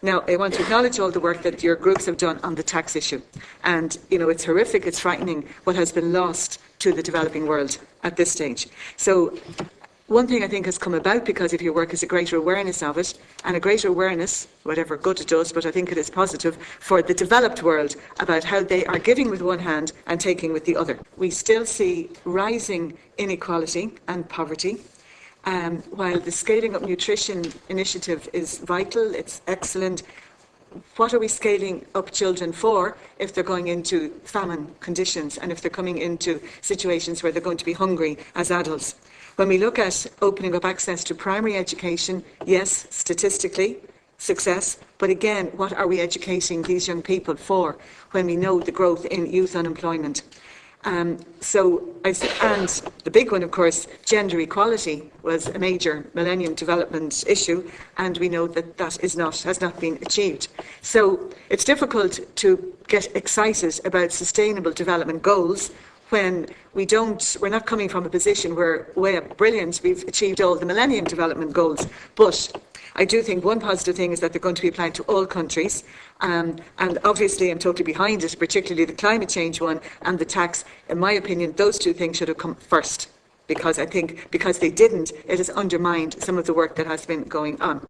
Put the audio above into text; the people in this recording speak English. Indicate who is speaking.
Speaker 1: Now, I want to acknowledge all the work that your groups have done on the tax issue. And, it's horrific, it's frightening what has been lost to the developing world at this stage. So one thing I think has come about because of your work is a greater awareness of it, and a greater awareness, whatever good it does, but I think it is positive for the developed world about how they are giving with one hand and taking with the other. We still see rising inequality and poverty. While the Scaling Up Nutrition initiative is vital, it's excellent, what are we scaling up children for if they're going into famine conditions and if they're coming into situations where they're going to be hungry as adults? When we look at opening up access to primary education, yes, statistically, success, but again, what are we educating these young people for when we know the growth in youth unemployment? And the big one, of course, gender equality was a major Millennium Development issue, and we know that has not been achieved. So it's difficult to get excited about sustainable development goals when we're not coming from a position where, brilliant, we've achieved all the Millennium Development Goals. But I do think one positive thing is that they're going to be applied to all countries. And obviously I'm totally behind it, particularly the climate change one and the tax. In my opinion, those two things should have come first, because I think because they didn't, it has undermined some of the work that has been going on.